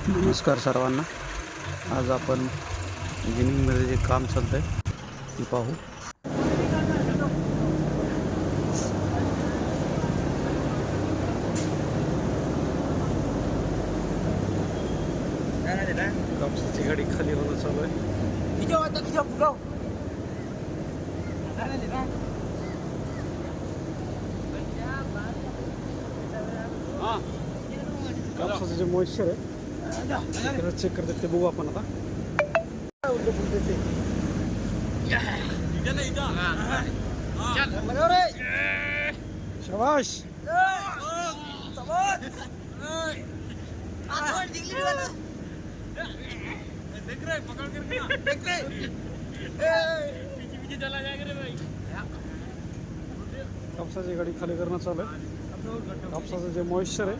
नमस्कार सर्वांना. आज आपण गिनिंगमध्ये जे काम चालतं आहे ते पाहू. कापसाची गाडी खाली होणं चालू आहे. कापसाचं जे मॉइश्चर आहे चेक करतात ते बघू आपण आता. शाबाश. कापसाची गाडी खाली करणं चालू आहे. कापसाचं जे मॉइश्चर आहे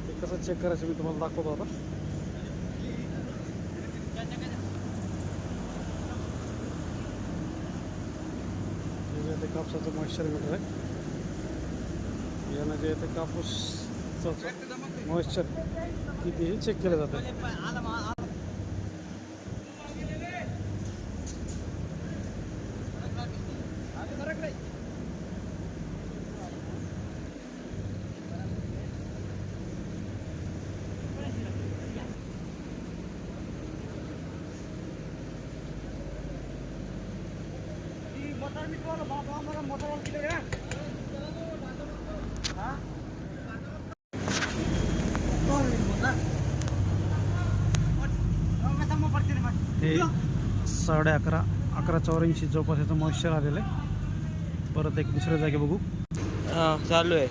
ते कसं चेक करायचं मी तुम्हाला दाखवतो आता. ते कापसाचं मॉइश्चर मीटर आहे. यानं जे ते कापूसचं मॉइश्चर कितीही चेक केलं जातं. हे 11:84 जवळपास याचं मॉइश्चर आलेलं आहे. परत एक दुसऱ्या जागी बघू. चालू आहे.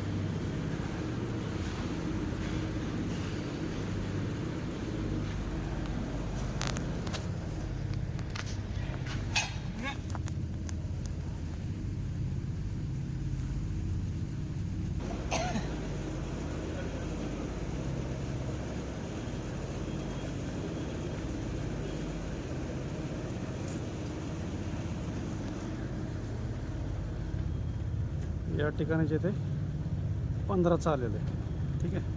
या ठिकाणी जे ते 15चं आलेलं आहे. ठीक आहे.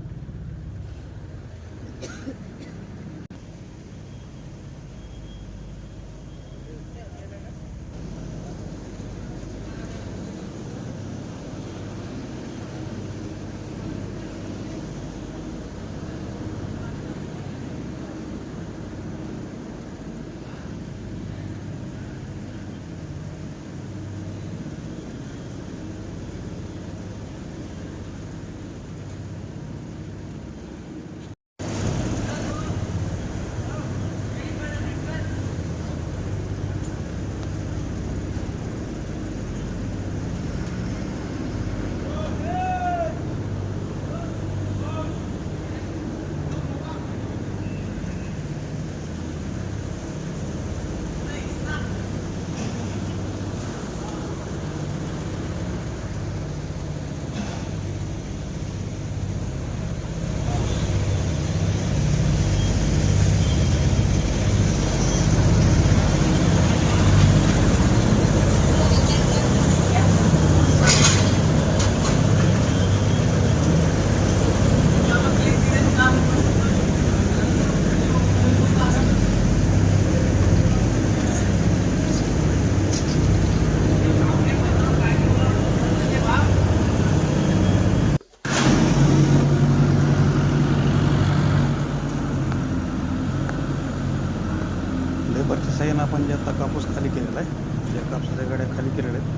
लेबरच्या साह्यानं आपण जे आता कापूस खाली केलेला आहे, ज्या कापसाच्या गाड्या खाली केलेल्या आहेत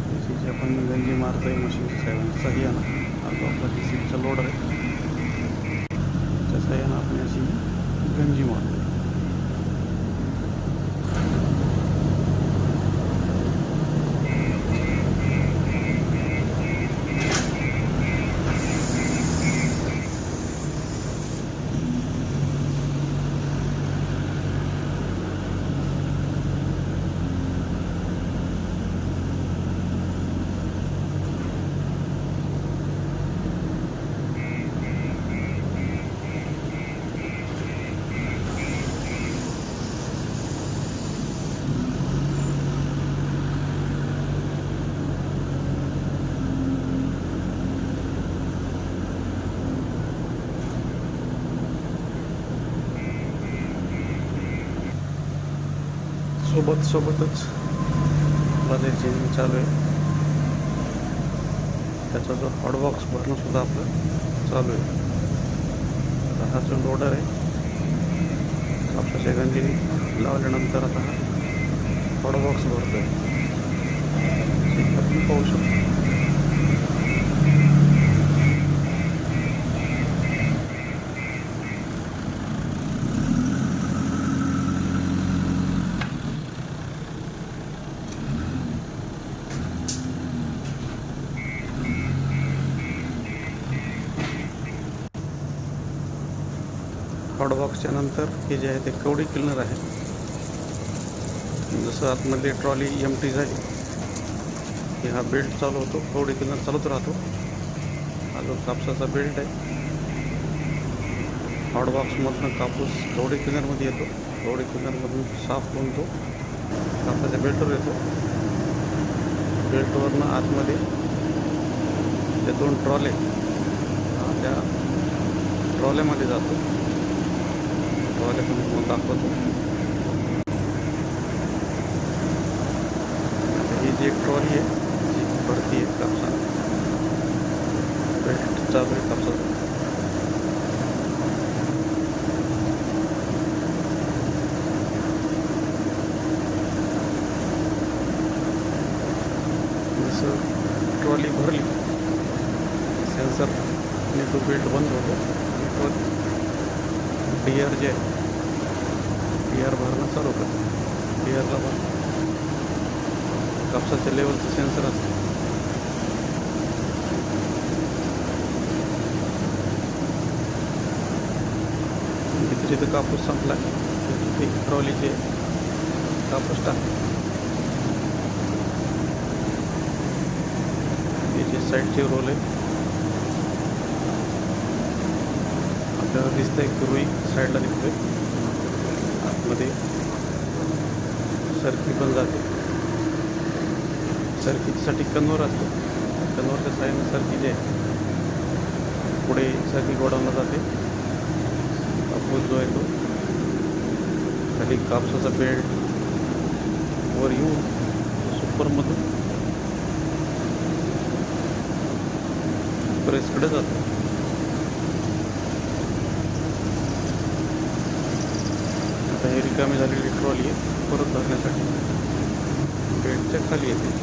त्याची जे आपण गंजी मारतोय मशीनच्या साह्यानं. हा जो आपला JCBचा लोडर आहे त्या साह्यानं आपण अशी गंजी मारतो. सोबतच बाजार चेंजिंग चालू आहे. त्याचा जो हॉटबॉक्स भरणं सुद्धा आपलं चालू आहे. आता हा जो लोडर आहे कापसाच्या गंजी लावल्यानंतर आता हा हॉटबॉक्स भरतोय. आपण पाहू शकतो. हॉटबॉक्सच्या नंतर हे जे आहे ते कवडी क्लिनर आहे. जसं आतमध्ये ट्रॉली एमटी झाली की हा बेल्ट चालू होतो, कवडी क्लिनर चालूच राहतो. हा जो कापसाचा बेल्ट आहे, हॉटबॉक्समधनं कापूस कवडी क्लिनरमध्ये येतो. कवडी क्लिनरमधून साफ होऊन तो कापसाच्या बेल्टवर येतो. बेल्टवरनं आतमध्ये ते 2 ट्रॉले त्या ट्रॉल्यामध्ये जातो. ट्रॉले पण तुम्हाला दाखवतो. ही जी एक ट्रॉली आहे जी भरती आहे कापसा, बेल्ट चालू आहे कापसाचा. जसं ट्रॉली भरली सेन्सरने तो बेल्ट बंद होतो आणि तो टियर जे आहे टियर भरणं चालू करतो. टियरला पण कापसाच्या लेवलचं सेन्सर असतं. जिथं कापूस संपला तिथे ट्रॉलीचे कापूस टाकते. जे साईडचे रोल आहे आपल्याला दिसतंय की रुई साईडला निघतोय. आतमध्ये सरकी पण जाते. सरकीसाठी कन्वर असतो. कन्वरच्या साईडनं सरकी जे आहे पुढे सरकी गोडाऊनला जाते. कापूस जो आहे तो खाली कापसाचा बेल्ट वर येऊन सुपरमधून प्रेसकडे जातो. आता ही रिकामी झालेली ट्रॉली आहे परत भरण्यासाठी बेल्टच्या खाली येते.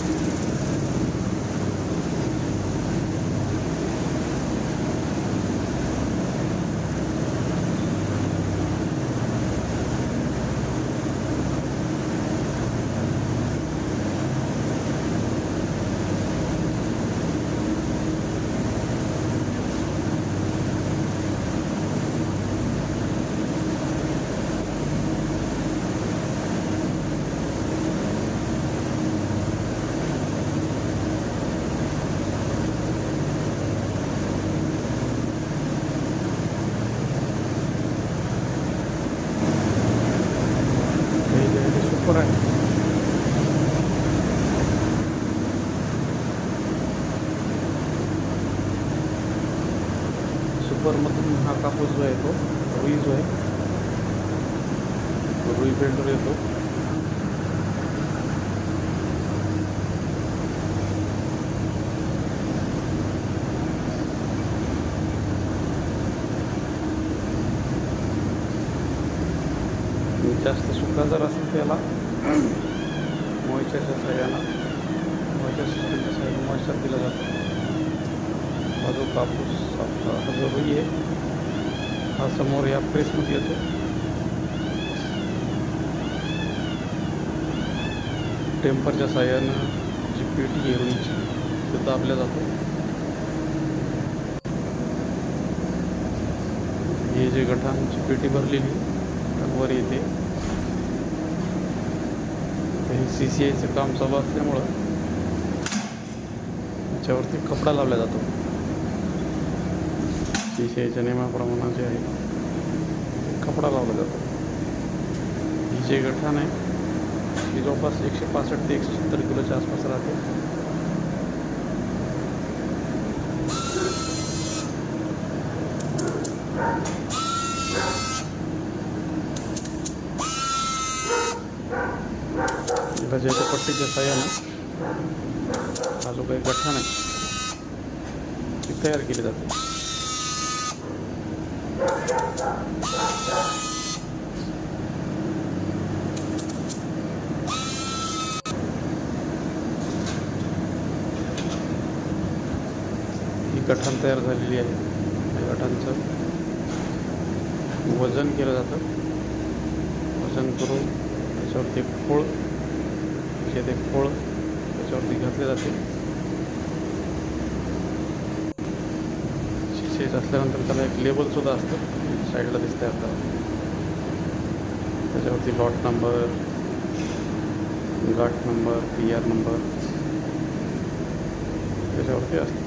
सुपर आहे. सुपरमधून हा कापूस जो आहे तो रुई जो आहे तो रुई बेल्टवर येतो. जास्त सुका जर असेल त्याला मॉइश्चरच्या सहाय्यानं मॉइश्चर सिस्टमच्या सहाय्यानं मॉइश्चर दिलं जातं. हा जो कापूस आपला हा जो रुई आहे हा समोर या प्रेसमध्ये येतो. टेम्परच्या सहाय्यानं जी पेटी आहे रुईची ते दाबल्या जातो. हे जे गठांची पेटी भरलेली वर येते. CCIचं काम चालू असल्यामुळं त्याच्यावरती कपडा लावला जातो. CCIच्या नियमाप्रमाणे जे आहे कपडा लावला जातो. ही जे गठाण आहे ती जवळपास 165 ते 170 किलोच्या आसपास राहते. रजेच्या पट्टीच्या साह्यानं हा जो काही गठ्ठा आहे ती तयार केली जाते. ही गठाण तयार झालेली आहे. या गठांचं वजन केलं जातं. वजन करून त्याच्यावरती एक खोळ, त्याच्यात एक खोळ त्याच्यावरती घातले जाते. शिसेच असल्यानंतर त्याला एक लेबलसुद्धा असतं, साईडला दिसतंय आपल्याला. त्याच्यावरती लॉट नंबर, गाठ नंबर, PR नंबर त्याच्यावरती असतं.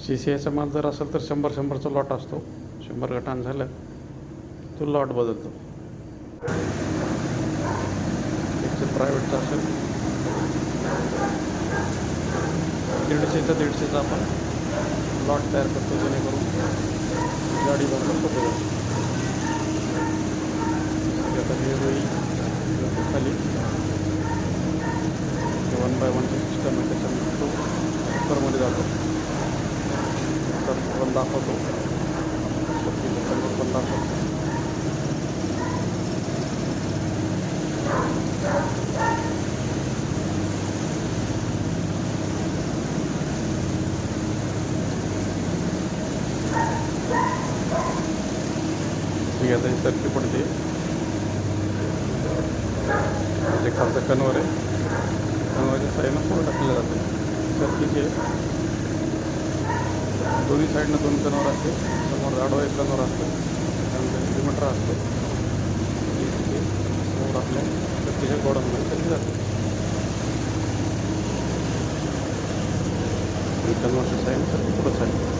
CCIचा माल जर असेल तर 100-100चा लॉट असतो. 100 गठाण झालं तो लॉट बदलतो. एक प्रायव्हेटचा असेल 150चा आपण लॉट तयार करतो, जेणेकरून गाडी भरणं सोपं जातं. आता हे रोई खाली 1x1 सिस्टम आहे, त्याच्यामध्ये तो कुकरमध्ये जातो. पण दाखवतो पण दाखवतो. ठीक आहे, आता ही सरकी पडते. जे खालचं कन्वर आहे, कन्वरच्या साईडनं पुढं टाकलं जातं. सरकीचे दोन्ही साईडनं 2 कन्वर असते. समोर आडवा एक कन्वर असतो, त्यानंतर लिमिटर असतो. समोर आपल्या सरकीच्या गोडामध्ये सरकी जाते. कन्वरच्या साईडनं सरकी पुढं चालते.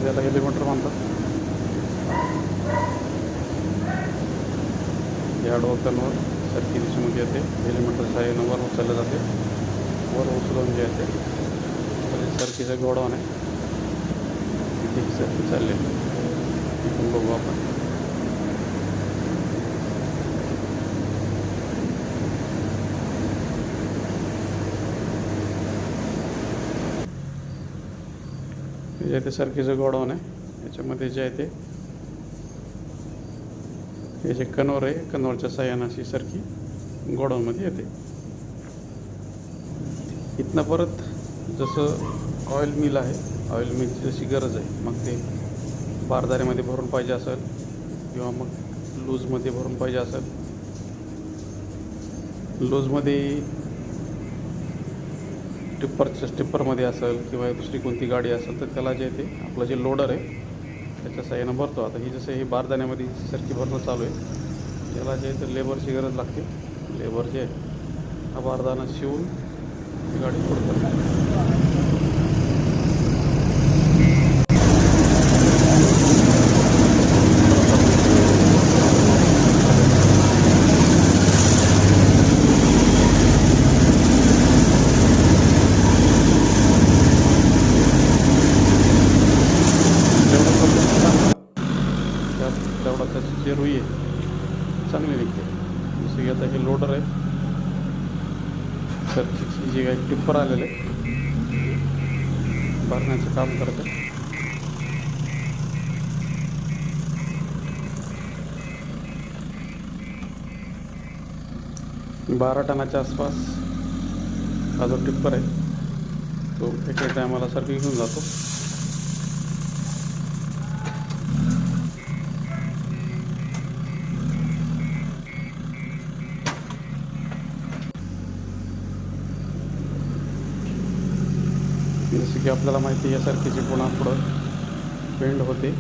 त्याला एलिमेंटर म्हणतात. या डोक्यांवर सरकी दिशेमध्ये येते. एलिमेंटर साह्यानं वर उचललं जाते. वर उचलून जे येते सरकीचं गोडाऊन आहे, तिथे सरकी चाललेली तिथून बघू आपण. जे ते सरकीचं गोडाऊन आहे, याच्यामध्ये जे आहे ते हे जे कन्वर आहे, कन्वरच्या साह्यानं अशी सरकी गोडाऊनमध्ये येते. इथनं परत जसं ऑइल मिल आहे, ऑइल मिलची जशी गरज आहे, मग ते बारदाऱ्यामध्ये भरून पाहिजे असेल किंवा मग लूजमध्ये भरून पाहिजे असेल. लूजमध्ये टिप्परमध्ये असेल किंवा दुसरी कोणती गाडी असेल तर त्याला जे ते आपलं जे लोडर आहे त्याच्या साह्यानं भरतो. आता ही जसं ही बारदाण्यामध्ये सरकी भरणं चालू आहे, त्याला जे तर लेबरची गरज लागते. लेबर जे आहे हा बारदाना शिवून ही गाडी सोडतात. तेवढा त्याची जे रुई आहे चांगली निघते. जसं की आता हे लोडर आहे, सरकीची जे काही टिप्पर आलेले भरण्याचं काम करते. 12 टनाच्या आसपास हा जो टिप्पर आहे तो एका टायमाला सरकी घेऊन जातो. जसं की आपल्याला माहिती आहे, यासारखीची पुन्हा पुढं पेंड होते,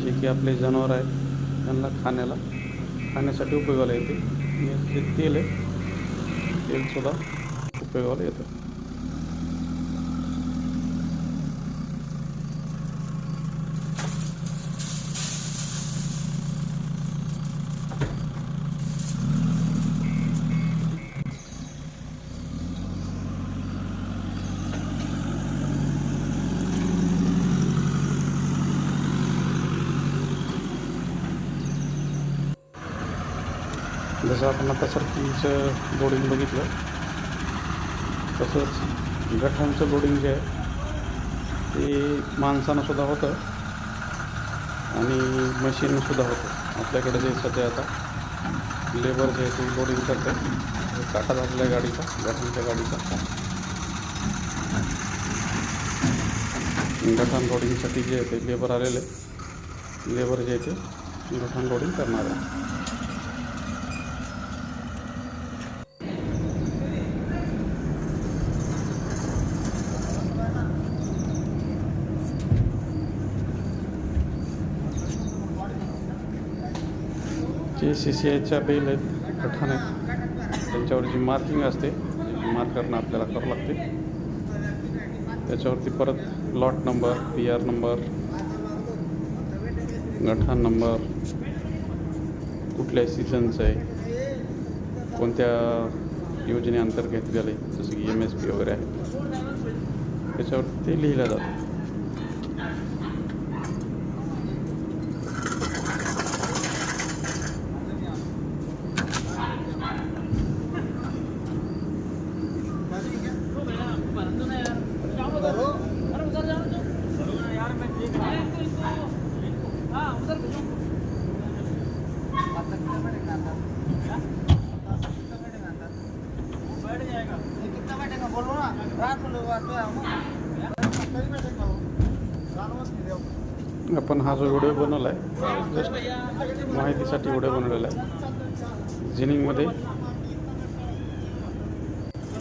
जे की आपले जनावर आहेत त्यांना खाण्याला खाण्यासाठी उपयोगाला येते. आणि जे तेल आहे तेलसुद्धा उपयोगाला येतं. जसं आपण आता सर्किटचं लोडिंग बघितलं तसंच गठांचं लोडिंग जे आहे ते माणसानं सुद्धा होतं आणि मशीनसुद्धा होतं. आपल्याकडे जे सध्या आता लेबर जे आहे ते लोडिंग करते काटा आपल्या गाडीचा गठांच्या गाडीचा. गठान लोडिंगसाठी जे आहे ते लेबर आलेले लेबर जे आहे ते गठान लोडिंग करणार आहे. जे CCIच्या बैल आहेत गठान आहेत त्यांच्यावर जी मार्किंग असते मार्करनं आपल्याला करावं लागते. त्याच्यावरती परत लॉट नंबर PR नंबर गठान नंबर कुठल्या सीझनचं आहे कोणत्या योजनेअंतर्गत घेतलेलं आहे जसं की MSP वगैरे आहे त्याच्यावर ते लिहिलं जातं. आपण हा जो व्हिडिओ बनवला आहे जस्ट माहितीसाठी व्हिडिओ बनवलेला आहे. जिनिंगमध्ये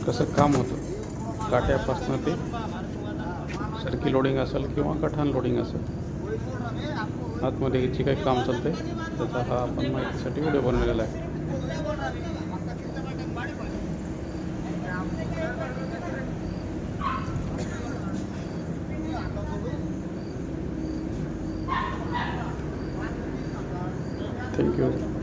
कसं काम होतं काट्यापासून ते सर्की लोडिंग असेल किंवा गठान लोडिंग असेल आतमध्ये जे काही काम चालतं आहे त्याचा हा आपण माहितीसाठी व्हिडिओ बनवलेला आहे. थँक्यू.